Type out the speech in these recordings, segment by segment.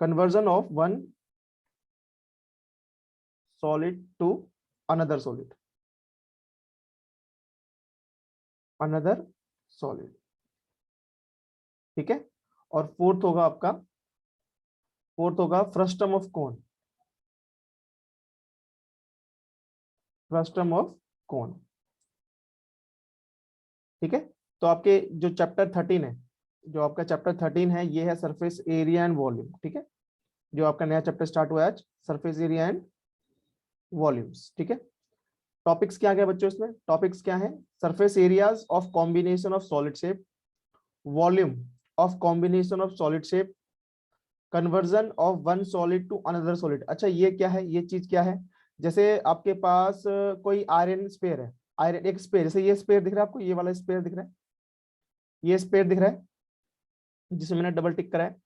Conversion of one solid to another solid, another solid, ठीक है। और फोर्थ होगा आपका, फोर्थ होगा frustum of cone, frustum of cone, ठीक है। तो आपके जो चैप्टर 13 है, जो आपका चैप्टर 13 है, ये है सरफेस एरिया एंड वॉल्यूम, ठीक है। जो आपका नया चैप्टर स्टार्ट हुआ है आज, सरफेस एरिया एंड वॉल्यूम्स, ठीक है। टॉपिक्स क्या क्या बच्चों इसमें, टॉपिक्स क्या है? Surface areas of combination of solid shape, volume of combination of solid shape, conversion of one solid to another solid. अच्छा ये क्या है, ये चीज क्या है? जैसे आपके पास कोई आयरन स्पेयर है, आयरन एक स्पेयर, जैसे ये स्पेयर दिख रहा है आपको, ये वाला स्पेयर दिख रहा है, ये स्पेयर दिख रहा है जिसमें मैंने डबल टिक करा है।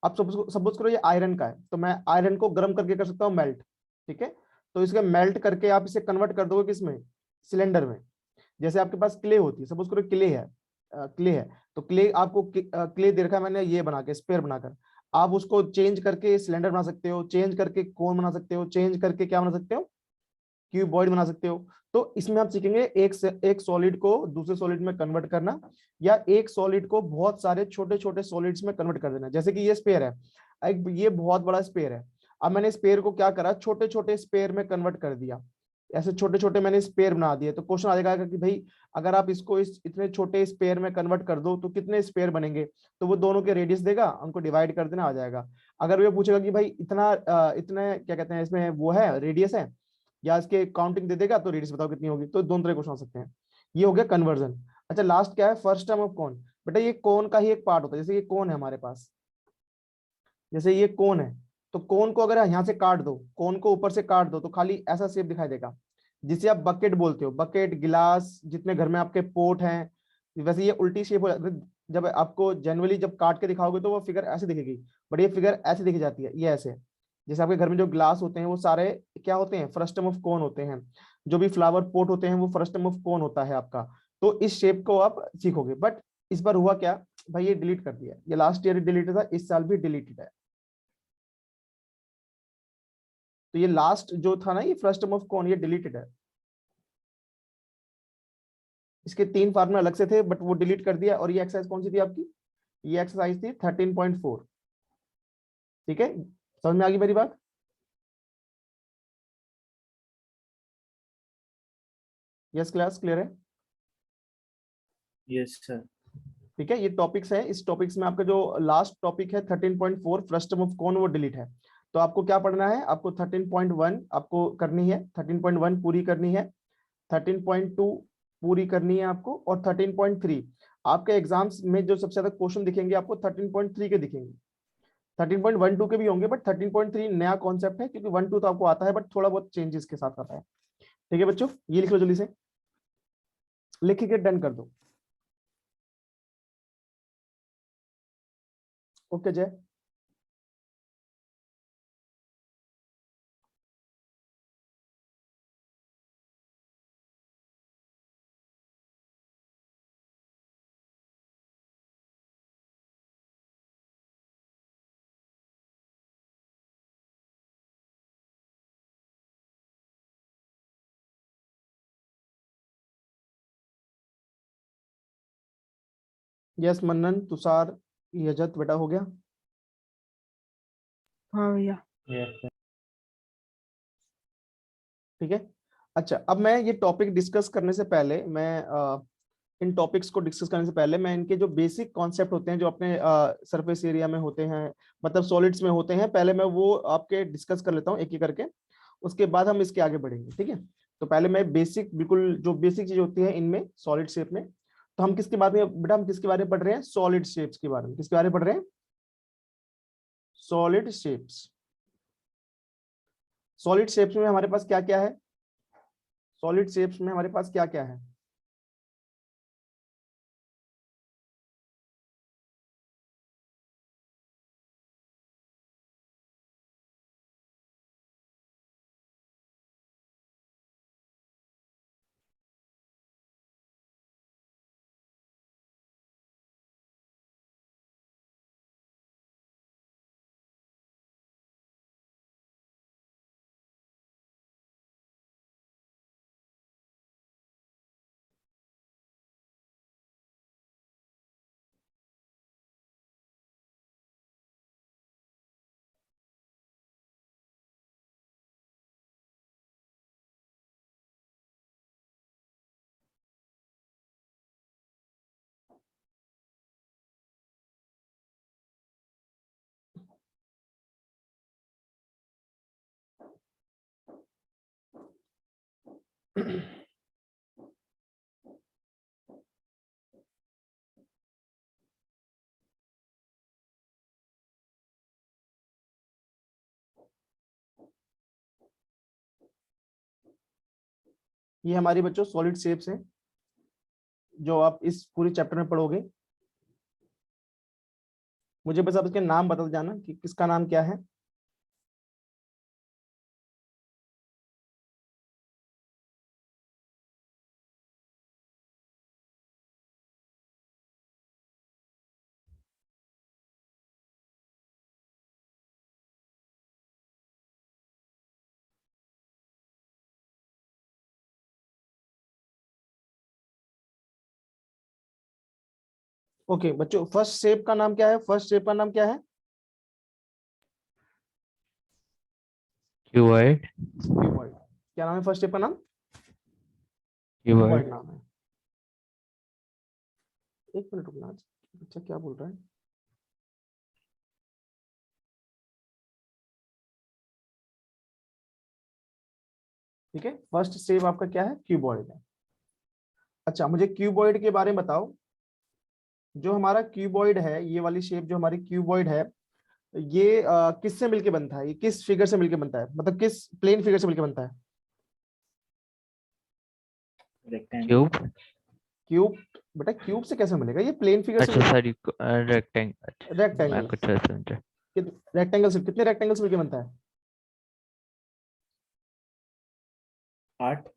अब सपोज करो ये आयरन का है, तो मैं आयरन को गर्म करके कर सकता हूँ मेल्ट, ठीक है। तो इसके मेल्ट करके आप इसे कन्वर्ट कर दोगे किसमें, सिलेंडर में। जैसे आपके पास क्ले होती है, सपोज करो क्ले है, क्ले है, तो क्ले आपको क्ले दे रखा है मैंने ये बना के, स्पेयर बनाकर, आप उसको चेंज करके सिलेंडर बना सकते हो, चेंज करके कोन बना सकते हो, चेंज करके क्या बना सकते हो, क्यूबॉइड बना सकते हो। तो इसमें आप सीखेंगे एक सॉलिड को दूसरे सॉलिड में कन्वर्ट करना, या एक सॉलिड को बहुत सारे छोटे छोटे सॉलिड्स में कन्वर्ट कर देना। जैसे कि ये स्पेयर है, एक ये बहुत बड़ा स्पेयर है, अब मैंने स्पेयर को क्या करा, छोटे छोटे स्पेयर में कन्वर्ट कर दिया, ऐसे छोटे छोटे मैंने स्पेयर बना दिए। तो क्वेश्चन आ जाएगा कि भाई अगर आप इसको इस इतने छोटे स्पेयर में कन्वर्ट कर दो तो कितने स्पेयर बनेंगे, तो वो दोनों के रेडियस देगा, उनको डिवाइड कर देना आ जाएगा। अगर वो पूछेगा कि भाई इतना इतने क्या कहते हैं इसमें वो है रेडियस है, या इसके काउंटिंग दे देगा तो रेडियस बताओ कितनी होगी, तो दोनों तरह क्वेश्चन आ सकते हैं। ये हो गया कन्वर्जन। अच्छा लास्ट क्या है, फर्स्ट टर्म ऑफ कौन। बेटा ये कौन का ही एक पार्ट होता है, जैसे ये कौन है हमारे पास, जैसे ये कौन है, तो कौन को अगर यहाँ से काट दो, कौन को ऊपर से काट दो, तो खाली ऐसा शेप दिखाई देगा, जिसे आप बकेट बोलते हो, बकेट गिलास, जितने घर में आपके पोट हैं, वैसे ये उल्टी शेप हो जाती है। जब आपको जनरली जब काट के दिखाओगे तो वो फिगर ऐसे दिखेगी, बट ये फिगर ऐसे दिखी जाती है, ये ऐसे। जैसे आपके घर में जो ग्लास होते हैं वो सारे क्या होते हैं, फ्रस्टम ऑफ कोन होते हैं। जो भी फ्लावर पोट होते हैं वो फ्रस्टम ऑफ कोन होता है आपका। तो इस शेप को आप सीखोगे। बट इस बार हुआ क्या भाई, ये डिलीट कर दिया, ये लास्ट ईयर डिलीट था, इस साल भी डिलीटेड है। तो ये लास्ट जो था ना, ये फ्रस्टम ऑफ कौन, ये डिलीटेड है। इसके 3 फार्मूला अलग से थे बट वो डिलीट कर दिया। और ये एक्सरसाइज कौन सी थी आपकी, ये एक्सरसाइज थी 13.4, ठीक है। समझ में आ गई मेरी बात? यस क्लास क्लियर है? Yes sir. ठीक है, ये टॉपिक्स है, इस टॉपिक्स में आपका जो लास्ट टॉपिक है 13.4 फ्रस्टम ऑफ कौन, वो डिलीट है। तो आपको क्या पढ़ना है, आपको 13.1 आपको करनी है, 13.1 पूरी करनी है, 13.2 पूरी करनी है आपको, और 13.3 आपके एग्जाम्स में जो सबसे ज्यादा क्वेश्चन दिखेंगे आपको 13.3 के दिखेंगे। 13.12 के भी होंगे बट 13.3 नया कॉन्सेप्ट है, क्योंकि 1 2 तो आपको आता है बट थोड़ा बहुत चेंजेस के साथ आता है। ठीक है बच्चों, ये लिख लो जल्दी से, लिख के डन कर दो। ओके जय। यस मन्नन तुषार यजत बेटा हो गया। हाँ भैया। यस ठीक है। अच्छा अब मैं ये टॉपिक डिस्कस करने से पहले, मैं इन टॉपिक्स को डिस्कस करने से पहले मैं इनके जो बेसिक कॉन्सेप्ट होते हैं जो अपने सरफेस एरिया में होते हैं, मतलब सॉलिड्स में होते हैं, पहले मैं वो आपके डिस्कस कर लेता हूँ एक एक करके, उसके बाद हम इसके आगे बढ़ेंगे, ठीक है। तो पहले मैं बेसिक, बिल्कुल जो बेसिक चीज होती है इनमें सॉलिड शेप में, तो हम किसके बारे में बेटा, हम किसके बारे में पढ़ रहे हैं, सॉलिड शेप्स के बारे में। किसके बारे में पढ़ रहे हैं, सॉलिड शेप्स। सॉलिड शेप्स में हमारे पास क्या क्या है, सॉलिड शेप्स में हमारे पास क्या क्या है। ये हमारी बच्चों सॉलिड शेप्स हैं जो आप इस पूरे चैप्टर में पढ़ोगे। मुझे बस आप इसके नाम बता जाना कि किसका नाम क्या है। ओके बच्चों, फर्स्ट शेप का नाम क्या है? फर्स्ट शेप का नाम क्या है? क्यूबॉइड। क्यूबॉइड। क्या नाम है फर्स्ट शेप का नाम? क्यूबॉइड। क्यूबॉइड नाम है। एक मिनट रुकना, बच्चा क्या बोल रहा है? ठीक है, फर्स्ट शेप आपका क्या है? क्यूबॉइड है। अच्छा, मुझे क्यूबॉइड के बारे में बताओ। जो हमारा क्यूबॉइड है, ये वाली शेप जो हमारी क्यूबॉइड है, ये किससे मिलके बनता है? ये किस फिगर से मिलके बनता है, मतलब किस प्लेन फिगर से मिलके बनता है? क्यूब। क्यूब। बेटा क्यूब से कैसे मिलेगा? ये प्लेन फिगर से अच्छा मिलेगा। Sorry, rectangle. मैं रेक्टेंगल। कुछ और समझा। रेक्टेंगल से कितने रेक्टेंगल से मिलके बनता है? 8।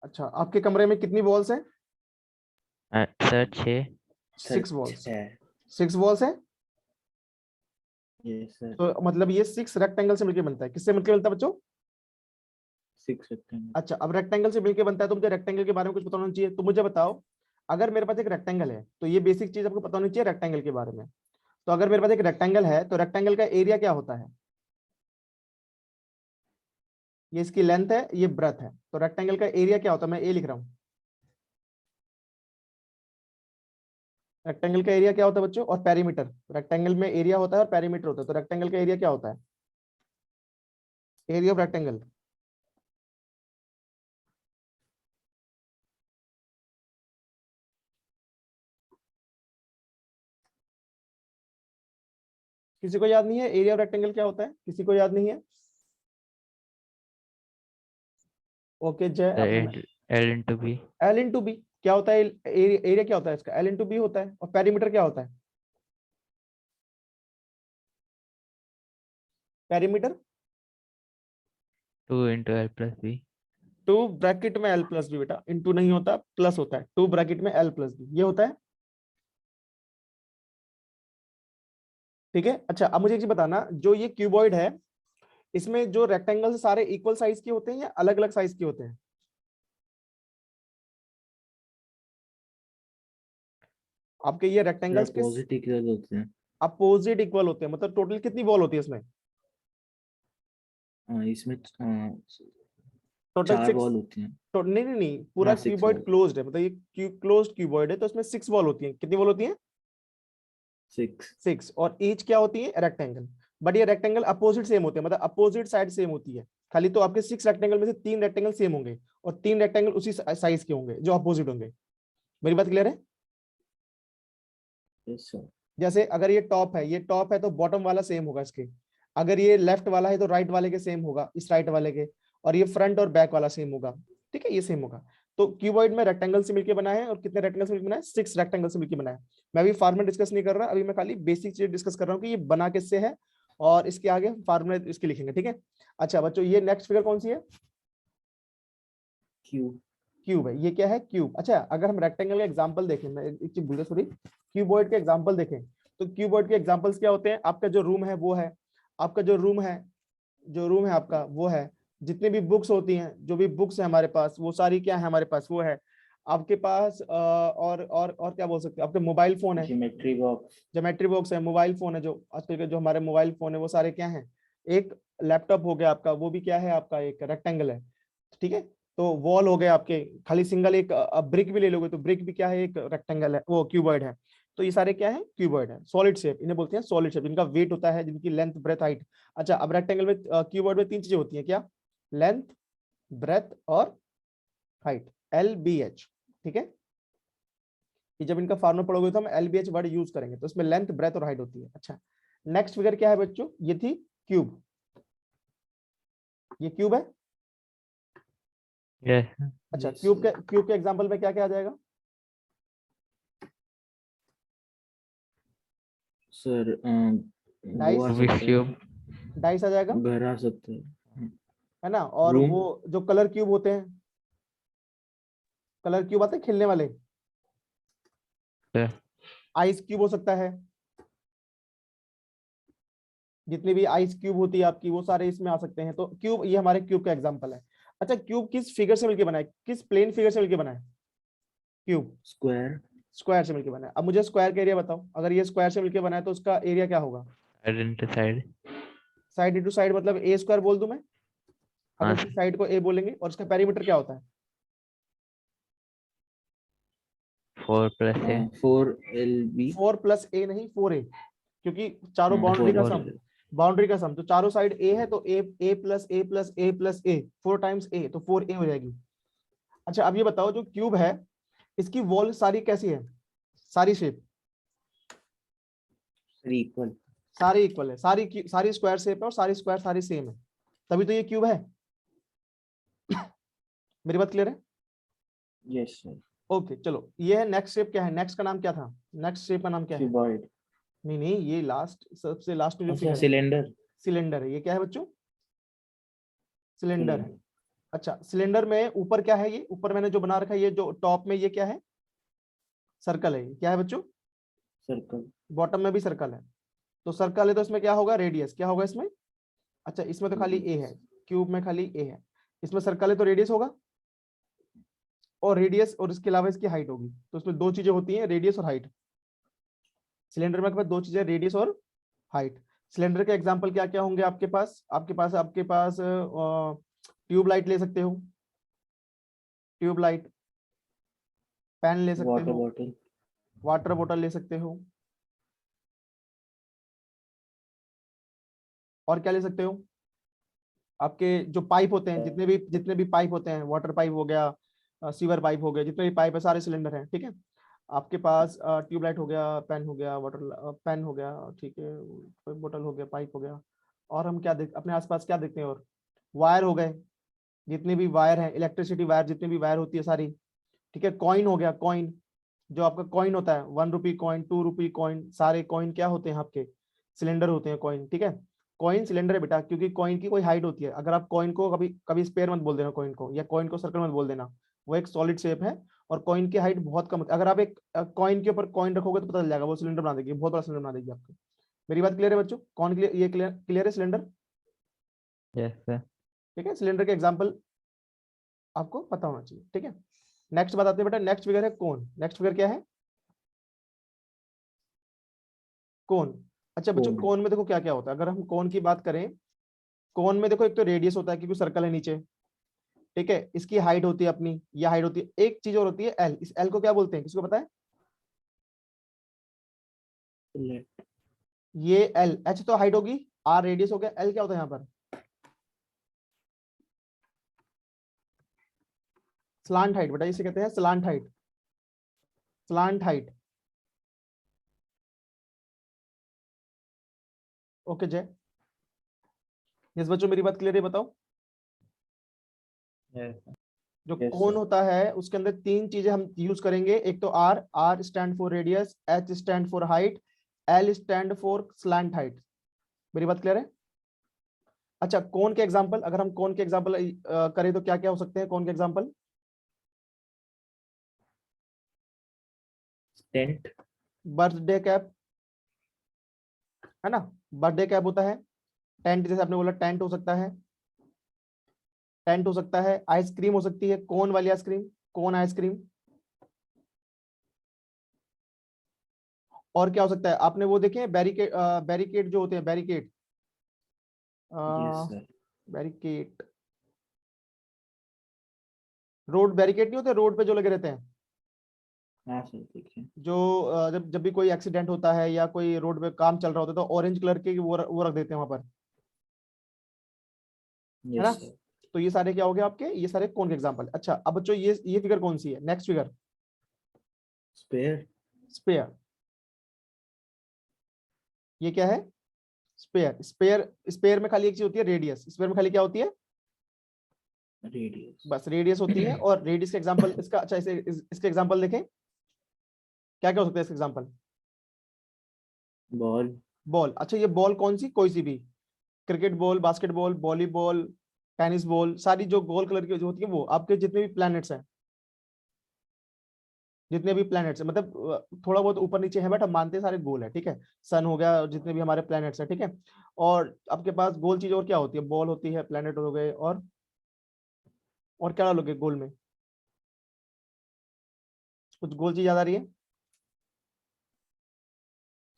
अच्छा, आपके कमरे में कितनी वॉल्स हैं? सर 6। 6 वॉल्स। है 6 वॉल्स है। ये सर। तो मतलब ये 6 रेक्टेंगल से मिलके बनता है। किससे मिलके बनता है बच्चों? 6 रेक्टेंगल। अच्छा, अब रेक्टेंगल से मिलके बनता है तो मुझे रेक्टेंगल के बारे में कुछ पता होना चाहिए। तो मुझे बताओ, अगर मेरे पास एक रेक्टेंगल है तो ये बेसिक चीज आपको पता होनी चाहिए रेक्टेंगल के बारे में। तो अगर मेरे पास एक रेक्टेंगल है तो रेक्टेंगल का एरिया क्या होता है? ये इसकी लेंथ है, ये ब्रेथ है, तो रेक्टेंगल का एरिया क्या होता है? मैं ए लिख रहा हूँ। रेक्टेंगल का एरिया क्या होता है बच्चों? और पेरीमीटर। रेक्टेंगल में एरिया होता है और पेरीमीटर होता है, तो रेक्टेंगल का एरिया क्या होता है? Area of rectangle. किसी को याद नहीं है एरिया ऑफ रेक्टेंगल क्या होता है? किसी को याद नहीं है? ओके जय, अब L into B. L into B क्या होता है? एरिया क्या होता है इसका? एल इंटू बी होता है। और पेरीमीटर क्या होता है? Perimeter 2 into L plus B. 2 bracket में एल प्लस बी। बेटा इंटू नहीं होता, प्लस होता है। 2 ब्रैकेट में एल प्लस बी, ये होता है। ठीक है। अच्छा, अब मुझे एक चीज बताना, जो ये क्यूबॉइड है, इसमें जो रेक्टेंगल सारे इक्वल साइज के होते हैं या अलग अलग साइज के होते हैं? आपके ये रेक्टेंगल्स के अपोजिट इक्वल होते हैं। अपोजिट इक्वल होते हैं, मतलब टोटल कितनी वॉल होती है इसमें? इसमें टोटल 4 6। वॉल होती हैं। तो नहीं नहीं नहीं, पूरा हाँ 6 क्यूबॉइड वॉल। क्लोज्ड है, मतलब ये क्लोज्ड क्यूबॉइड है, तो इसमें 6 वॉल होती है। कितनी वॉल होती है? 6। 6। और ईच क्या होती है? रेक्टेंगल। बट ये रेक्टेंगल अपोजिट सेम होते हैं, मतलब अपोजिट साइड सेम होती है। खाली तो आपके 6 रेक्टेंगल में से 3 रेक्टेंगल सेम होंगे और 3 रेक्टेंगल उसी साइज के होंगे जो अपोजिट होंगे। मेरी बात क्लियर है? Yes sir. जैसे अगर ये टॉप है, ये टॉप है तो बॉटम वाला सेम होगा इसके। अगर ये लेफ्ट वाला है तो राइट वाले के सेम होगा, इस राइट वाले के। और ये फ्रंट और बैक वाला सेम होगा। ठीक है, ये सेम होगा। तो क्यूबॉइड में रेक्टेंगल से मिलकर बना है, और कितने रेक्टेंगल से मिलकर बना है? 6 रेक्टेंगल से मिलकर बना है। मैं अभी फार्मूला डिस्कस नहीं कर रहा, अभी मैं खाली बेसिक चीज डिस्कस कर रहा हूँ कि ये बना किससे है, और इसके आगे फार्मूला इसके लिखेंगे। ठीक है। अच्छा बच्चों, ये नेक्स्ट फिगर कौन सी है? क्यूब। क्यूब है। ये क्या है? क्यूब। अच्छा, अगर हम रेक्टेंगल का एग्जांपल देखें, मैं एक चीज भूल गया सॉरी, क्यूबॉइड के एग्जांपल देखें, तो क्यूबॉइड के एग्जांपल्स क्या होते हैं? आपका जो रूम है वो है, आपका जो रूम है, जो रूम है आपका वो है। जितनी भी बुक्स होती हैं, जो भी बुक्स है हमारे पास, वो सारी क्या है हमारे पास? वो है। आपके पास और क्या बोल सकते हैं? आपके मोबाइल फोन है, ज्योमेट्री बॉक्स। ज्योमेट्री बॉक्स है, मोबाइल फोन है। जो आजकल के जो हमारे मोबाइल फोन है वो सारे क्या है? एक लैपटॉप हो गया आपका, वो भी क्या है? आपका एक रेक्टेंगल है। ठीक है। तो वॉल हो गए आपके, खाली सिंगल एक ब्रिक भी ले लोगे तो ब्रिक भी क्या है? एक रेक्टेंगल है, वो क्यूबॉइड है। तो ये सारे क्या है? क्यूबॉइड है। सॉलिड शेप इन्हें बोलते हैं, सॉलिड शेप, जिनका वेट होता है, जिनकी लेंथ ब्रेथ हाइट। अच्छा, अब रेक्टेंगल में क्यूबॉइड में 3 चीजें होती हैं क्या? लेंथ, ब्रेथ और हाइट, LBH, ठीक है। कि जब इनका फॉर्मूला पढ़ोगे तो हम LBH वर्ड यूज करेंगे, तो इसमें लेंथ, ब्रेथ और हाइट होती है। अच्छा, नेक्स्ट फिगर क्या है बच्चों? ये थी क्यूब, ये क्यूब है। Yes. अच्छा, Yes, क्यूब के एग्जांपल में क्या क्या आ जाएगा? सर डाइस, वो आ Rubik's सकता cube. है, डाइस आ जाएगा, घर आ सकता है, है ना। और Room. वो जो कलर क्यूब होते हैं, कलर क्यूब आते हैं खेलने वाले, Sir. आइस क्यूब हो सकता है, जितनी भी आइस क्यूब होती है आपकी वो सारे इसमें आ सकते हैं। तो क्यूब, ये हमारे क्यूब का एग्जांपल है। अच्छा, क्यूब किस फिगर से मिलके बना है? किस प्लेन फिगर से मिलके बना है क्यूब? Square. स्क्वायर से मिलके बना है। अब मुझे स्क्वायर का एरिया बताओ। अगर ये स्क्वायर से मिलके बना है तो उसका एरिया क्या होगा? Side into side. Side into side मतलब ए स्क्वायर बोल दूं मैं, अगर हाँ इसकी साइड को ए बोलेंगे। और इसका पेरीमीटर क्या होता है? 4 plus a. 4LB. 4 प्लस ए नहीं, 4a, क्योंकि चारों बाउंड्री का 4 सम, बाउंड्री का सम, तो चारों साइड ए है तो ए प्लस ए प्लस ए प्लस ए, 4 टाइम्स ए, तो 4a हो जाएगी। अच्छा, अब ये बताओ जो क्यूब है इसकी वॉल सारी कैसी है? सारी शेप इक्वल. सारी इक्वल है, सारी स्क्वायर शेप है और सारी स्क्वायर सारी सेम है, तभी तो ये क्यूब है। मेरी बात क्लियर है? Yes sir. ओके, चलो ये है नेक्स्ट शेप। क्या है नेक्स्ट का नाम? क्या था नेक्स्ट शेप का नाम? क्या है? क्यूबॉइड. नहीं नहीं, ये लास्ट, सबसे लास्ट में जो अच्छा, फिगर है, सिलेंडर. सिलेंडर है। ये क्या है बच्चों? सिलेंडर है। अच्छा, सिलेंडर में ऊपर क्या है? ये ऊपर मैंने जो बना रखा है, ये जो टॉप में, ये क्या है? सर्कल है। ये क्या है बच्चों? सर्कल. बॉटम में भी सर्कल है। तो सर्कल है तो इसमें क्या होगा? रेडियस क्या होगा इसमें? अच्छा, इसमें तो खाली ए है, क्यूब में खाली ए है, इसमें सर्कल है तो रेडियस होगा, और रेडियस और इसके अलावा इसकी हाइट होगी। तो इसमें दो चीजें होती हैं, रेडियस और हाइट। सिलेंडर में आपके पास दो चीजें, रेडियस और हाइट। सिलेंडर के एग्जांपल क्या क्या होंगे आपके पास? आपके पास ट्यूब लाइट ले सकते हो, ट्यूब लाइट, पेन ले सकते वाटर हो, बॉटल. वाटर बोतल ले सकते हो, और क्या ले सकते हो? आपके जो पाइप होते हैं, जितने भी पाइप होते हैं, वाटर पाइप हो गया, सीवर पाइप हो गया, जितने भी पाइप है सारे सिलेंडर हैं, ठीक है। आपके पास ट्यूबलाइट हो गया, पेन हो गया, वाटर पेन हो गया, ठीक है, कोई बोतल हो गया, पाइप हो गया। और हम क्या देख अपने आसपास क्या देखते हैं? और वायर हो गए, जितने भी वायर हैं, इलेक्ट्रिसिटी वायर, जितनी भी वायर होती है सारी, ठीक है। कॉइन हो गया, कॉइन, जो आपका कॉइन होता है, 1 रुपी कॉइन, 2 रुपी कॉइन, सारे कॉइन क्या होते हैं आपके? सिलेंडर होते हैं कॉइन, ठीक है। कॉइन सिलेंडर है बेटा, क्योंकि कॉइन की कोई हाइट होती है। अगर आप कॉइन को कभी कभी स्पेयर मत बोल देना कॉइन को, या कॉइन को सर्कल मत बोल देना, वो एक सॉलिड शेप है और कॉइन की हाइट बहुत कम होती है। अगर आप एक कॉइन के ऊपर कॉइन रखोगे तो पता चल जाएगा, वो सिलेंडर बना देगी, बहुत बड़ा सिलेंडर बना देगी आपको। मेरी बात क्लियर है बच्चों? कौन क्लियर? ये क्लियर है सिलेंडर? Yes, sir. ठीक है, सिलेंडर के एग्जाम्पल आपको पता होना चाहिए, ठीक है। नेक्स्ट बात आते हैं बेटा, नेक्स्ट फिगर है कोन। नेक्स्ट फिगर क्या है? कोन। अच्छा बच्चों, कोन. कोन में देखो क्या क्या होता है। अगर हम कोन की बात करें, कोन में देखो एक तो रेडियस होता है क्योंकि सर्कल है नीचे, ठीक है। इसकी हाइट होती है अपनी, ये हाइट होती है। एक चीज और होती है एल। इस एल को क्या बोलते हैं, किसको पता है? ये एल, एच तो हाइट होगी, आर रेडियस हो गया, एल क्या होता है यहाँ पर? स्लांट हाइट बेटा, इसे कहते हैं slant height, slant height. Okay जय, यस बच्चों मेरी बात क्लियर है? बताओ। Yes. जो Yes, कोन sir. होता है उसके अंदर तीन चीजें हम यूज करेंगे। एक तो R, R stand for radius, H stand for height, L stand for slant height. मेरी बात क्लियर है? अच्छा, कोन के एग्जांपल, अगर हम कोन के एग्जांपल करें तो क्या क्या हो सकते हैं कोन के एग्जांपल? टेंट. बर्थडे कैप, है ना, बर्थडे कैप होता है। टेंट, जैसे आपने बोला टेंट हो सकता है, टेंट हो सकता है। आइसक्रीम हो सकती है, कोन वाली आइसक्रीम, कोन आइसक्रीम। और क्या हो सकता है? आपने वो देखे हैं बैरिकेड, बैरिकेड जो होते हैं, barricade, yes sir. Barricade, road barricade नहीं होते रोड पे जो लगे रहते हैं, हाँ सर, देखिए. जो जब जब भी कोई एक्सीडेंट होता है या कोई रोड पे काम चल रहा होता है तो ऑरेंज कलर के वो रख देते हैं वहां पर, है यस ना। सर. तो ये सारे क्या हो गए आपके, ये सारे कौन के एग्जांपल। अच्छा अब बच्चों ये फिगर कौन सी है, नेक्स्ट फिगर स्पेयर। स्पेयर। ये क्या है, स्पेयर। स्पेयर स्पेयर में खाली एक चीज होती है रेडियस, स्पेयर में खाली क्या होती है, रेडियस। बस रेडियस होती है। और रेडियस के एग्जांपल इसका, अच्छा इसके एग्जांपल देखें, क्या क्या हो सकता है इसके एग्जांपल। बॉल। बॉल, अच्छा ये बॉल कौन सी, कोई सी भी, cricket ball, basketball, volleyball, tennis ball, सारी जो गोल कलर की जो होती है वो आपके जितने भी प्लैनेट्स हैं, जितने भी प्लैनेट्स हैं, मतलब थोड़ा बहुत ऊपर नीचे है बट हम मानते हैं सारे गोल है, ठीक है। सन हो गया, और जितने भी हमारे प्लैनेट्स हैं, ठीक है। और आपके पास गोल चीज और क्या होती है, बॉल होती है, प्लैनेट हो गए, और क्या डालोगे गोल में, कुछ गोल चीज याद आ रही है।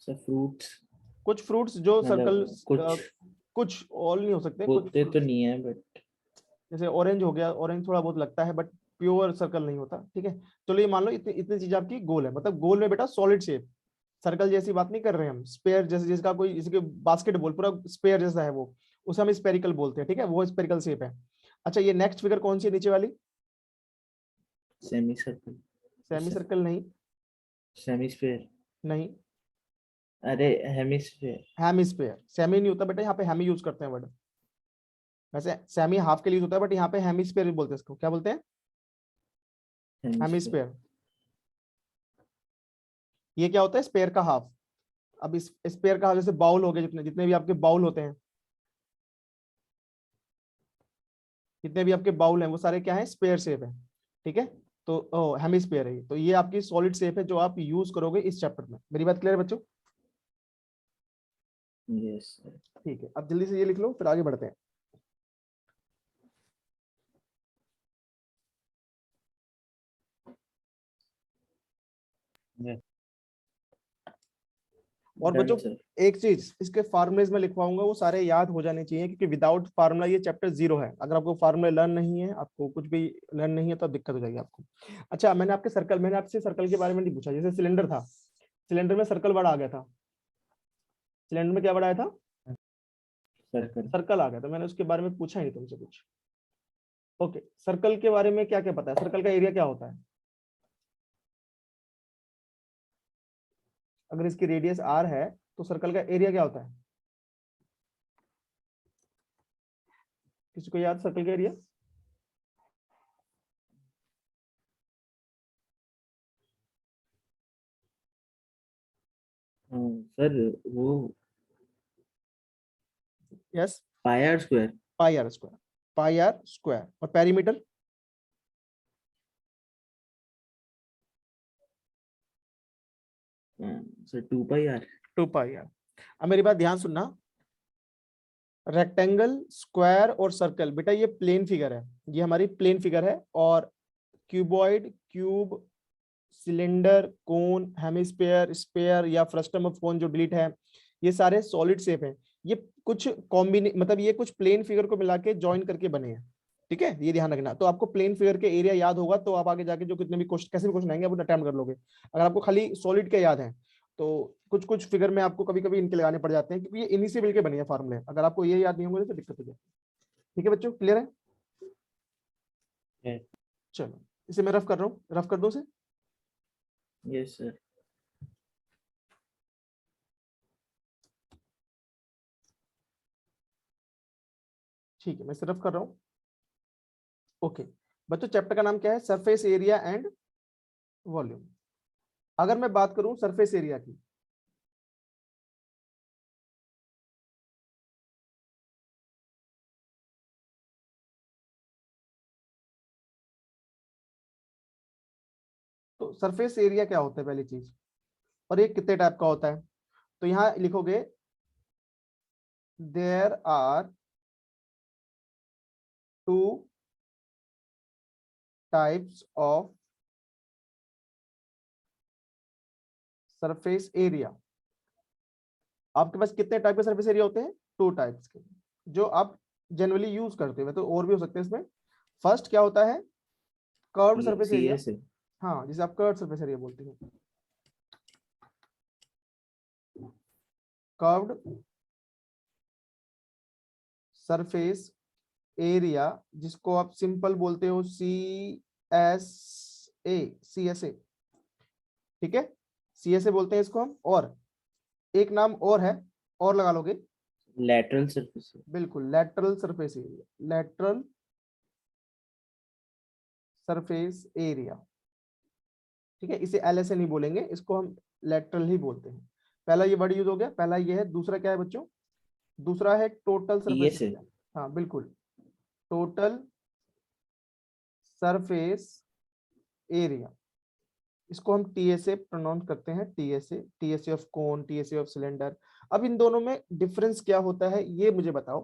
Sir fruits. कुछ फ्रूट्स जो सर्कल, मतलब कुछ कुछ ऑल नहीं हो सकते, कुछ होते तो fruits, नहीं है बट। जैसे ऑरेंज हो गया, ऑरेंज थोड़ा बहुत लगता है बट प्योर सर्कल नहीं होता, ठीक है। चलो ये मान लो इतनी इतनी चीज आपकी गोल है, मतलब गोल में बेटा सॉलिड शेप, सर्कल जैसी बात नहीं कर रहे हैं हम, स्पेयर जैसे, जिसका कोई जैसे कि बास्केटबॉल पूरा स्पेयर जैसा है वो, उसे हम स्पेरिकल बोलते हैं, ठीक है, वो स्पेरिकल शेप है। अच्छा ये नेक्स्ट फिगर कौन सी है नीचे वाली, सेमी सर्कल। सेमी सर्कल नहीं, सेमी स्पेयर। नहीं, अरे हेमिस्फेयर। हेमिस्फेयर। सेमी नहीं होता बेटा, यहाँ पे हेमी यूज करते हैं वर्ड, वैसे सेमी हाफ के लिए होता है बट यहाँ पे हेमिस्फेयर बोलते हैं इसको, क्या बोलते हैं, हेमिस्फेयर। हेमिस्फेयर। ये क्या होता है, स्पेयर का हाफ। अब इस स्पेयर का हाफ जैसे बाउल हो गए, जितने जितने भी आपके बाउल होते हैं, जितने भी आपके बाउल हैं वो सारे क्या है, स्पेयर शेप है, ठीक है। तो हेमिस्फेयर है ये, तो ये आपकी सॉलिड शेप है जो आप यूज करोगे इस चैप्टर में। मेरी बात क्लियर है बच्चों, यस सर। ठीक है। अब जल्दी से ये लिख लो फिर आगे बढ़ते हैं। और डन बच्चों सर। एक चीज, इसके फार्मूलेज में लिखवाऊंगा, वो सारे याद हो जाने चाहिए, क्योंकि विदाउट फार्मूला ये चैप्टर जीरो है। अगर आपको फार्मूला लर्न नहीं है, आपको कुछ भी लर्न नहीं है, तो दिक्कत हो जाएगी आपको। अच्छा मैंने आपसे सर्कल के बारे में नहीं पूछा, जैसे सिलेंडर था, सिलेंडर में सर्कल वर्ड आ गया था, सिलेंडर में क्या वर्ड आया था, सर्कल। सर्कल आ गया था, मैंने उसके बारे में पूछा ही नहीं तुमसे कुछ। ओके, सर्कल के बारे में क्या क्या पता है, सर्कल का एरिया क्या होता है, अगर इसकी रेडियस आर है तो सर्कल का एरिया क्या होता है, किसी को याद सर्कल का एरिया, सर वो yes, pi R square. Pi R square, pi R square. और perimeter, sir 2 pi R. 2 pi R. अब मेरी बात ध्यान सुनना, रेक्टेंगल, स्क्वायर और सर्कल, बेटा ये प्लेन फिगर है, ये हमारी प्लेन फिगर है। और क्यूबॉइड, क्यूब, सिलेंडर, कोन, हेमिस्फेयर, स्फेयर या फ्रस्टम ऑफ कोन जो डिलीट है, ये सारे सॉलिड शेप हैं। ये कुछ कॉम्बिने मतलब ये कुछ प्लेन फिगर को मिला के ज्वाइन करके बने हैं, ठीक है, ये ध्यान रखना। तो आपको प्लेन फिगर के एरिया याद होगा तो आप आगे जाके जो कितने भी क्वेश्चन, कैसे भी क्वेश्चन आएंगे आप अटेम्प्ट कर लोगे। अगर आपको खाली सॉलिड के याद है तो कुछ कुछ फिगर में आपको कभी कभी इनके लगाने पड़ जाते हैं, क्योंकि ये इन्हीं से मिलके बनी है फार्मूले। अगर आपको ये याद नहीं होंगे तो दिक्कत हो जाएगी, ठीक है बच्चों, क्लियर है। चलो इसे मैं रफ कर रहा हूँ, रफ कर दो इसे। Yes sir. ठीक है मैं इसे रफ कर रहा हूँ। ओके बच्चों, चैप्टर का नाम क्या है, सरफेस एरिया एंड वॉल्यूम। अगर मैं बात करूं सरफेस एरिया की, तो सरफेस एरिया क्या होता है पहली चीज, और ये कितने टाइप का होता है। तो यहां लिखोगे there are two types of surface area. आपके पास कितने टाइप के सरफेस एरिया होते हैं, 2 टाइप्स के, जो आप जनरली यूज करते हो, तो और भी हो सकते हैं इसमें। फर्स्ट क्या होता है, कर्व्ड सरफेस सी एरिया, एस है। हाँ जिसे आप कर्व्ड सरफेस एरिया बोलते हैं, कर्व्ड सरफेस एरिया, जिसको आप सिंपल बोलते हो CSA, ठीक है, CSA बोलते हैं इसको हम। और एक नाम और है, और लगा लोगे, लैटरल सरफेस। बिल्कुल, lateral surface area, lateral surface area, ठीक है। इसे LSA नहीं बोलेंगे, इसको हम लेटरल ही बोलते हैं। पहला ये वर्ड यूज हो गया, पहला ये है। दूसरा क्या है बच्चों? दूसरा है टोटल सरफेस TSA। एरिया। हाँ बिल्कुल, टोटल सरफेस एरिया, इसको हम TSA प्रोनाउंस करते हैं। TSA of cone, TSA of cylinder. अब इन दोनों में डिफरेंस क्या होता है ये मुझे बताओ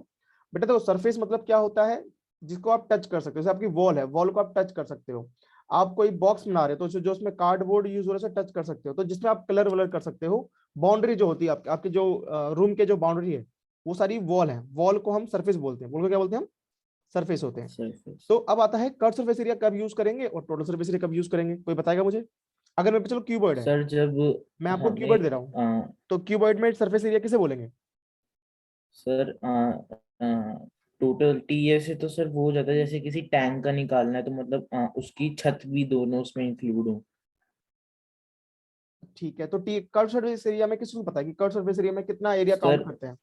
बेटा। देखो, सरफेस मतलब क्या होता है? जिसको आप टच कर सकते हो। जैसे आपकी वॉल है, वॉल को आप टच कर सकते हो। आप कोई बॉक्स बना रहे हो तो जो उसमें कार्डबोर्ड यूज हो रहा है, टच कर सकते हो। तो जिसमें आप कलर वलर कर सकते हो। बाउंड्री जो होती है आपके जो रूम के जो बाउंड्री है, वो सारी वॉल है। वॉल को हम सरफेस बोलते हैं। वॉल को क्या बोलते हैं हम? सरफेस होते हैं। सरफेस। तो अब आता है कर्व सरफेस एरिया कब यूज करेंगे और टोटल सरफेस एरिया कब यूज करेंगे, कोई बताएगा मुझे? अगर मेरे पे चलो क्यूबॉइड है, सर जब मैं आपको क्यूबॉइड दे हमें रहा हूँ, तो क्यूबॉइड में सरफेस एरिया किसे बोलेंगे? सर टोटल TSA तो सर वो हो जाता है जैसे किसी टैंक का निकालना है, तो मतलब उसकी छत भी दोनों उसमें इंक्लूड हो। ठीक है, तो टी कर्व सरफेस एरिया में किसको पता है कि कर्व सरफेस एरिया में कितना एरिया काउंट सर करते हैं?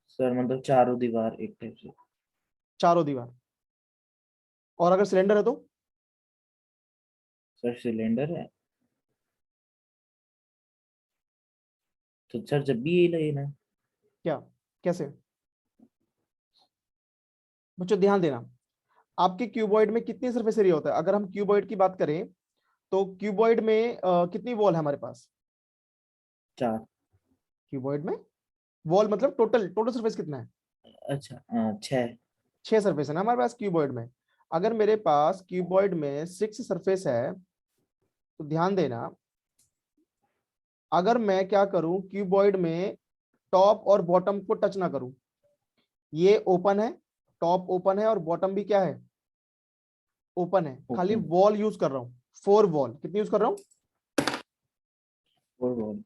सर मतलब चारों दीवार एक टाइप से। चारों दीवार। और अगर सिलेंडर है तो? सर सिलेंडर है तो सर जब भी यही लगेगा। क्या, कैसे? बच्चों ध्यान देना, आपके क्यूबॉइड में कितनी सरफेस एरिया होता है? अगर हम क्यूबॉइड की बात करें तो क्यूबॉइड में कितनी वॉल है हमारे पास? चार। क्यूबॉइड में वॉल मतलब टोटल टोटल सरफेस कितना है? अच्छा 6। 6 सरफेस है ना हमारे पास क्यूबॉइड में। अगर मेरे पास क्यूबॉइड में 6 सरफेस है, तो ध्यान देना, अगर मैं क्या करूं, क्यूबॉइड में टॉप और बॉटम को टच ना करूं, ये ओपन है, टॉप ओपन है और बॉटम भी क्या है? ओपन है, खाली ओपन। वॉल यूज कर रहा हूं। 4 वॉल कितनी यूज कर रहा हूं? और वॉल।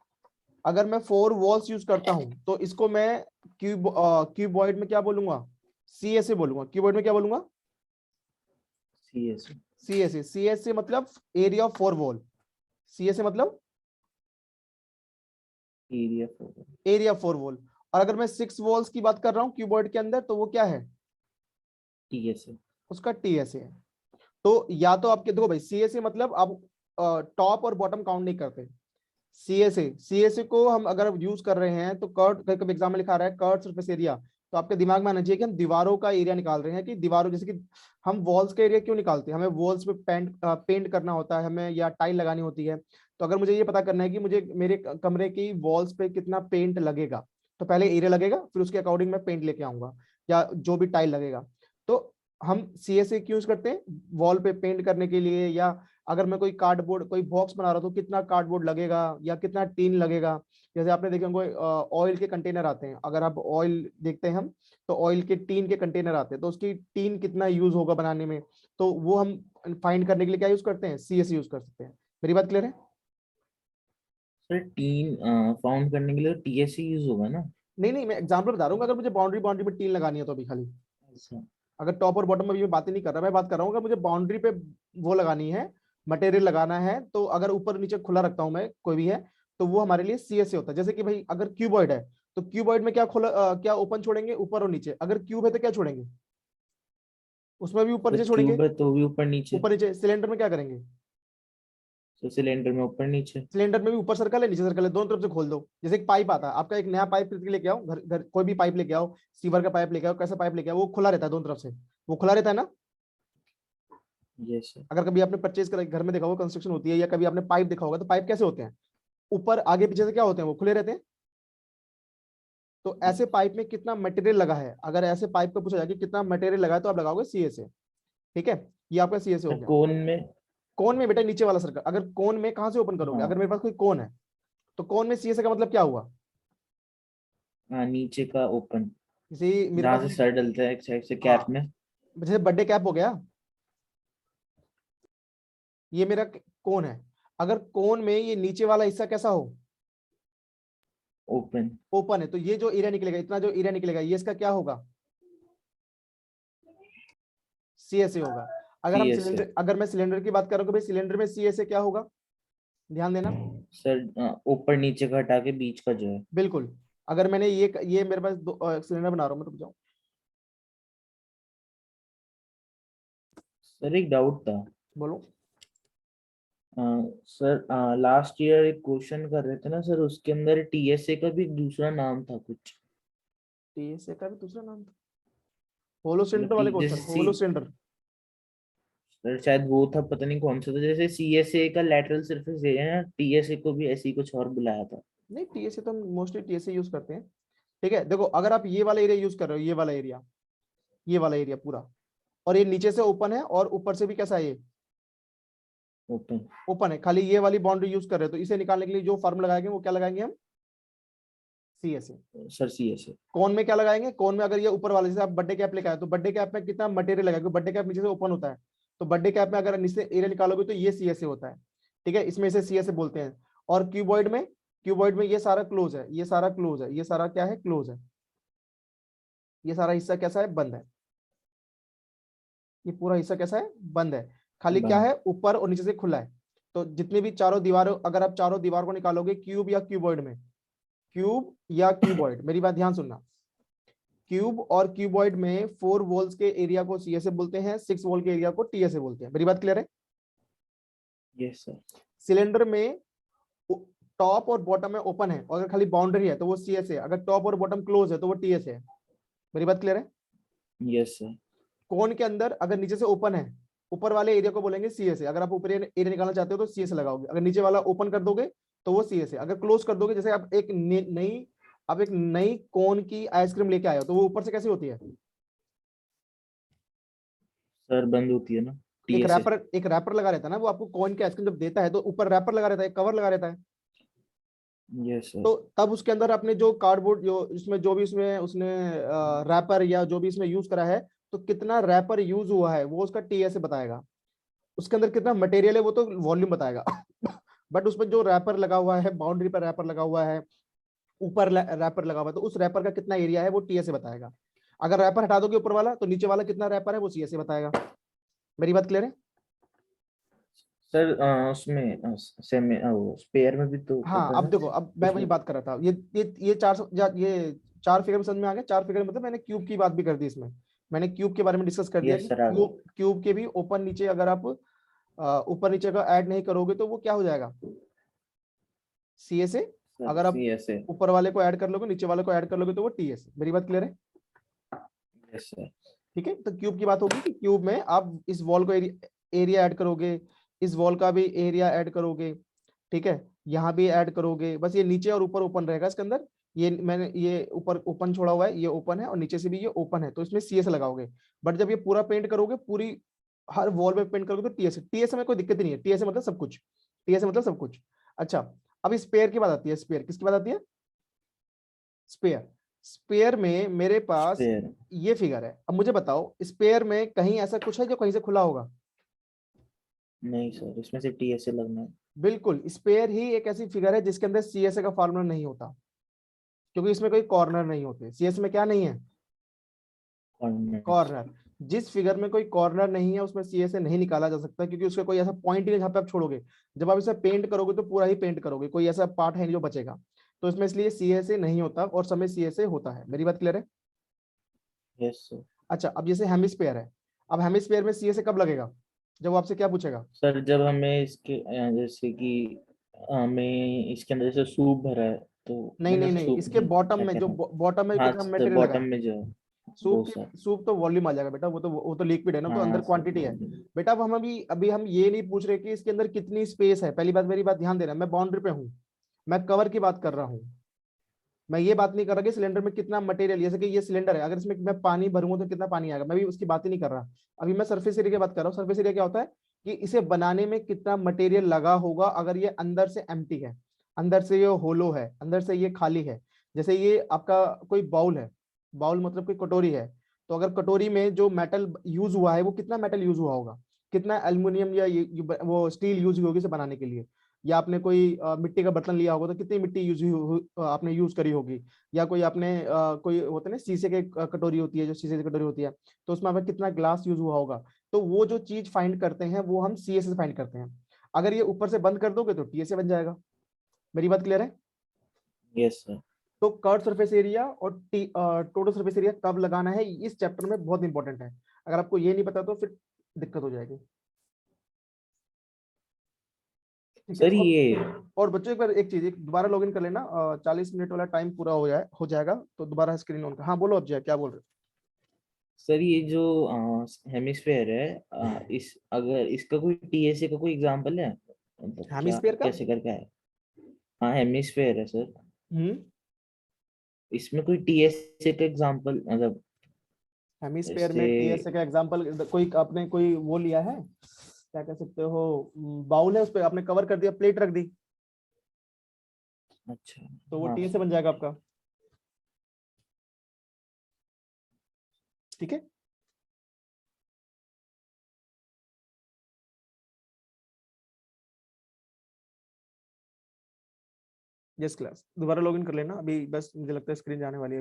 अगर मैं 4 वॉल्स यूज करता हूं तो इसको मैं क्यूबॉइड में क्या बोलूंगा? CSA बोलूंगा। क्यूबॉइड में क्या बोलूंगा? CSA। CSA मतलब एरिया ऑफ 4 वॉल। CSA मतलब एरिया 4। Area 4 wall. और अगर मैं 6 वॉल्स की बात कर रहा हूं क्यूबॉइड के अंदर, तो वो क्या है? TSA। उसका TSA है। तो या तो आपके देखो भाई, CSA मतलब आप टॉप और बॉटम काउंट नहीं करते। CSA को हम अगर यूज कर रहे हैं तो कर्व, कभी एग्जाम में लिखा रहा है कर्व सरफेस एरिया, तो आपके दिमाग में आना चाहिए कि हम दीवारों का एरिया निकाल रहे हैं। कि दीवारों, जैसे कि हम वॉल्स का एरिया क्यों निकालते हैं? हमें वॉल्स पे पेंट करना होता है हमें, या टाइल लगानी होती है। तो अगर मुझे ये पता करना है कि मुझे मेरे कमरे की वॉल्स पे कितना पेंट लगेगा, तो पहले एरिया लगेगा, फिर उसके अकॉर्डिंग मैं पेंट लेके आऊंगा या जो भी टाइल लगेगा। तो हम CSA क्यों यूज करते हैं? वॉल पे पेंट करने के लिए। या अगर मैं कोई कार्डबोर्ड, कोई बॉक्स बना रहा हूं तो कितना कार्डबोर्ड लगेगा या कितना टीन लगेगा। जैसे आपने देखे होंगे ऑयल के कंटेनर आते हैं, अगर आप ऑयल देखते हैं हम, तो ऑयल के टीन के कंटेनर आते हैं, तो उसकी टीन कितना यूज होगा बनाने में, तो वो हम फाइंड करने के लिए क्या यूज करते हैं? CSA यूज कर सकते हैं। मेरी बात क्लियर है? सर टीम फाउंड करने के लिए TSA यूज होगा ना। नहीं नहीं, मैं एग्जाम्पल बता रहा हूँ। अगर मुझे बाउंड्री बाउंड्री में टीन लगानी है तो अभी खाली, अच्छा। अगर टॉप और बॉटम में भी मैं बातें नहीं कर रहा, मैं बात कर रहा हूँ अगर मुझे बाउंड्री पे वो लगानी है, मटेरियल लगाना है, तो अगर ऊपर नीचे खुला रखता हूँ मैं, कोई भी है, तो वो हमारे लिए CSA होता है। जैसे कि भाई अगर क्यूबॉइड है, तो क्यूबॉइड में क्या खुला क्या ओपन छोड़ेंगे? ऊपर और नीचे। अगर क्यूब है तो क्या छोड़ेंगे? उसमें भी ऊपर सर नीचे छोड़ेंगे। क्यूब है तो भी ऊपर नीचे। ऊपर नीचे। सिलेंडर में क्या करेंगे? सर सिलेंडर में ऊपर नीचे। सिलेंडर में भी ऊपर सर्कल है नीचे सर्कल है, दोनों तरफ से खोल दो। जैसे एक पाइप आता है आपका, एक नया पाइप खरीद के लेके आओ, घर घर कोई भी पाइप लेके आओ, सीवर का पाइप लेके आओ, कैसा पाइप लेके आओ, वो खुला रहता है दोनों तरफ से, वो खुला रहता है ना। Yes sir. अगर कभी आपने परचेज कर घर में देखा होगा, कंस्ट्रक्शन होती है, या कभी आपने पाइप देखा होगा, तो पाइप कैसे होते हैं? ऊपर आगे पीछे से क्या होते हैं? वो खुले रहते हैं। तो ऐसे पाइप में कितना मटेरियल लगा है, अगर ऐसे पाइप को पूछा जाए कि कितना मटेरियल लगा है, तो आप लगाओगे CSA। ठीक है, ये आपका CSA हो सर गया। कोन में। कोन में बेटा नीचे वाला सर्कल। अगर कोन में कहां से ओपन करोगे? अगर हाँ मेरे पास कोई कोन है, तो कोन में CSA का मतलब क्या हुआ? हाँ नीचे का ओपन। जैसे मेरे जहाँ पास, से सर डलता है एक साइड से कैप हाँ, में। जैसे बर्थडे कैप हो गया, ये मेरा कोन है। अगर कोन में ये नीचे वाला हिस्सा कैसा हो? ओपन। ओपन है, तो ये जो एरिया निकलेगा, इतना जो एरिया निकलेगा, ये इसका क्या होगा? CSA होगा। अगर हम CSA सिलेंडर, अगर मैं सिलेंडर की बात करूँ, भाई सिलेंडर में CSA क्या होगा, ध्यान देना। सर ऊपर नीचे का हटा के बीच का जो है। बिल्कुल, अगर मैंने ये मेरे पास दो सिलेंडर बना रहा हूँ मैं, रुक जाओ। सर एक डाउट था। बोलो। सर लास्ट ईयर एक क्वेश्चन कर रहे थे ना सर, उसके अंदर TSA का भी दूसरा नाम था कुछ। TSA का भी दूसरा नाम था, होलो सिलेंडर मतलब वाले जैसे क्वेश्चन, होलो सिलेंडर। सर शायद वो था, पता नहीं कौन सा था। जैसे CSA का लैटरल सरफेस एरिया है ना, TSA को भी ऐसे ही कुछ और बुलाया था। नहीं, TSA तो हम मोस्टली TSA यूज करते हैं। ठीक है, देखो अगर आप ये वाला एरिया यूज कर रहे हो, ये वाला एरिया, ये वाला एरिया पूरा, और ये नीचे से ओपन है और ऊपर से भी कैसा है, ये ओपन। ओपन है, खाली ये वाली बाउंड्री यूज कर रहे हो, तो इसे निकालने के लिए जो फॉर्मूला लगाएंगे वो क्या लगाएंगे हम, CSA। Sir CSA। कौन में क्या लगाएंगे, कौन में अगर ये ऊपर वाले, जैसे आप बर्थडे कैप लेके आए तो बर्थडे कैप में कितना मटेरियल लगाएंगे, बर्थडे कैप नीचे से ओपन होता है, तो बर्थडे कैप में अगर नीचे एरिया निकालोगे तो ये CSA होता है। ठीक है, इसमें इसे CSA बोलते हैं। और क्यूबॉइड में, क्यूबॉइड में ये सारा क्लोज है, ये सारा क्लोज है, ये सारा क्या है, क्लोज है, ये सारा हिस्सा कैसा है, बंद है, ये पूरा हिस्सा कैसा है, बंद है, खाली क्या बंद। है, ऊपर और नीचे से खुला है। तो जितने भी चारों दीवारों, अगर आप चारों दीवार को निकालोगे क्यूब या क्यूबॉइड में, क्यूब या क्यूबॉइड, मेरी बात ध्यान सुनना, क्यूब और क्यूबॉइड में 4 वॉल्स के एरिया को CSA बोलते हैं, 6 वॉल के एरिया को TSA बोलते हैं। मेरी बात क्लियर है। Yes sir. सिलेंडर में टॉप और बॉटम में ओपन है, और अगर खाली बाउंड्री है तो वो CSA, अगर टॉप और बॉटम क्लोज है तो वो TSA है। मेरी बात क्लियर है। Yes sir. कोन के अंदर अगर नीचे से ओपन है, ऊपर वाले एरिया को बोलेंगे CSA, अगर आप ऊपर एरिया निकालना चाहते हो तो CSA लगाओगे, अगर नीचे वाला ओपन कर दोगे तो वो CSA, अगर क्लोज कर दोगे, जैसे आप एक नई कोन की आइसक्रीम लेके आए हो तो वो ऊपर से कैसी होती है, सर बंद होती है ना, TSA। एक रैपर लगा रहता है ना, वो आपको कोन की आइसक्रीम जब देता है तो ऊपर रैपर लगा रहता है, कवर लगा रहता है। Yes sir. तो तब उसके अंदर अपने जो कार्डबोर्ड, जो इसमें जो भी इसमें उसने रैपर या जो भी इसमें यूज करा है, तो कितना रैपर यूज हुआ है वो उसका TSA बताएगा, उसके अंदर कितना मटेरियल है वो तो वॉल्यूम बताएगा। बट उसमें जो रैपर लगा हुआ है, बाउंड्री पर रैपर लगा हुआ है, ऊपर रैपर लगा हुआ है, तो उस रैपर का कितना एरिया है वो TSA बताएगा। अगर रैपर हटा दोगे ऊपर वाला तो नीचे वाला कितना रैपर है वो CSA बताएगा। मेरी बात क्लियर है। सर उसमें सेमी वो स्पेयर में भी तो हाँ, होता है अब ना देखो, अब मैं वही उसमें। बात कर रहा था, ये चार फिगर में समझ में आ गया। 4 फिगर मतलब मैंने क्यूब की बात भी कर दी इसमें, मैंने क्यूब के बारे में डिस्कस कर दिया यस कि सर आ गया। क्यूब के भी ऊपर नीचे, अगर आप ऊपर नीचे का ऐड नहीं करोगे तो वो क्या हो जाएगा, CSA। सर अगर आप CSA। ऊपर वाले को ऐड कर लोगे, नीचे वाले को ऐड कर लोगे तो वो TSA। मेरी बात क्लियर है। Yes sir. ठीक है, तो क्यूब की बात होगी कि क्यूब में आप इस वॉल को एरिया ऐड करोगे, इस वॉल का भी एरिया ऐड करोगे, ठीक है, यहाँ भी ऐड करोगे, बस ये नीचे और ऊपर ओपन रहेगा इसके अंदर। ये मैंने ये ऊपर ओपन छोड़ा हुआ है, ये ओपन है, और नीचे से भी ये ओपन है, तो इसमें CSA लगाओगे। बट जब ये पूरा पेंट करोगे, पूरी हर वॉल में पेंट करोगे तो TSA में कोई दिक्कत ही नहीं है, TSA मतलब सब कुछ, TSA मतलब सब कुछ। अच्छा, अब स्पेयर की बात आती है, स्पेयर किसकी बात आती है, स्पेयर। स्पेयर में मेरे पास स्पेयर। ये फिगर है, अब मुझे बताओ स्पेयर में कहीं ऐसा कुछ है जो कहीं से खुला होगा, नहीं सर, इसमें सिर्फ TSA लगना है। बिल्कुल, स्पेयर ही एक ऐसी फिगर है जिसके अंदर CSA का फॉर्मूला नहीं होता, क्योंकि इसमें कोई कॉर्नर नहीं होते। CSA में क्या नहीं है, कॉर्नर्स। कॉर्नर। जिस फिगर में कोई कॉर्नर नहीं है उसमें CSA नहीं निकाला जा सकता, क्योंकि उसका कोई ऐसा पॉइंट नहीं है जहाँ पे आप छोड़ोगे। जब आप इसे पेंट करोगे तो पूरा ही पेंट करोगे, कोई ऐसा पार्ट है नहीं जो बचेगा, तो इसमें इसलिए CSA नहीं होता और समय CSA होता है। मेरी बात क्लियर है। Yes sir. अच्छा, अब जैसे हेमिस्फेयर है, अब हेमिस्फेयर में CSA कब लगेगा, जब वो आपसे क्या पूछेगा, सर जब हमें इसके जैसे कि हमें इसके अंदर जैसे सूप भरा है तो नहीं नहीं मतलब नहीं, सूप इसके नहीं, बॉटम क्या में, कह जो रहा हूँ। बॉटम में हाँ कितना सर मटेरियल लगा बॉटम है, में जो है वो सूप सर। सूप तो वॉल्यूम आ जाएगा बेटा, वो तो लिक्विड है ना, तो अंदर हाँ सर क्वांटिटी है। volume। बेटा अब हम अभी हम ये नहीं पूछ रहे कि इसके अंदर कितनी स्पेस है, पहली बात, मेरी बात ध्यान देना, मैं बाउंड्री पे हूँ, मैं कवर की बात कर रहा हूँ। मैं ये बात नहीं कर रहा कि सिलेंडर में कितना मटेरियल, जैसे कि ये सिलेंडर है, अगर इसमें मैं पानी भरूंगा तो कितना पानी आएगा, मैं भी उसकी बात ही नहीं कर रहा। अभी मैं सरफेस एरिया की बात कर रहा हूँ। सरफेस एरिया क्या होता है कि इसे बनाने में कितना मटेरियल लगा होगा, अगर ये अंदर से एम्प्टी है, अंदर से ये होलो है, अंदर से ये खाली है। जैसे ये आपका कोई बाउल है, बाउल मतलब कोई कटोरी है, तो अगर कटोरी में जो मेटल यूज हुआ है वो कितना मेटल यूज हुआ होगा, कितना एल्युमिनियम या वो स्टील यूज हुई होगी इसे बनाने के लिए, या आपने कोई मिट्टी का बर्तन लिया होगा तो कितनी मिट्टी आपने यूज करी होगी, या कोई आपने कोई होते हैं ना शीशे के कटोरी होती है, जो शीशे की कटोरी होती है, तो उसमें आपका कितना ग्लास यूज हुआ होगा, तो वो जो चीज फाइंड करते हैं वो हम सी एस से फाइंड करते हैं। अगर ये ऊपर से बंद कर दोगे तो टी एस ए बन जाएगा। मेरी बात क्लियर है? Yes sir. तो कर्व सरफेस एरिया और टोटल सरफेस एरिया कब लगाना है इस चैप्टर में बहुत इंपॉर्टेंट है। अगर आपको ये नहीं पता तो फिर दिक्कत हो जाएगी। ठीक है। सर ये और बच्चों एक बार एक चीज दोबारा लॉगिन कर लेना, 40 मिनट वाला टाइम पूरा हो जाएगा तो दोबारा स्क्रीन ऑन कर। हाँ बोलो अब जय, क्या बोल रहे हो? सर ये जो हेमिस्फेयर है, इस अगर इसका कोई टीएसए का कोई एग्जांपल है, मतलब क्या हेमिस्फीयर का? कैसे करके है? हाँ हेमिस्फेयर है सर। हम्म। इसमें कोई टीएसए का एग्जांपल मतलब हेमिस्फीयर जैसे? में टीएसए का एग्जांपल कोई आपने कोई वो लिया है, क्या कह सकते हो, बाउल है उस पर आपने कवर कर दिया, प्लेट रख दी, अच्छा। तो वो हाँ टीएसए बन जाएगा आपका। ठीक है। यस क्लास, दोबारा लॉगिन कर लेना, अभी बस मुझे लगता है स्क्रीन जाने वाली है अभी।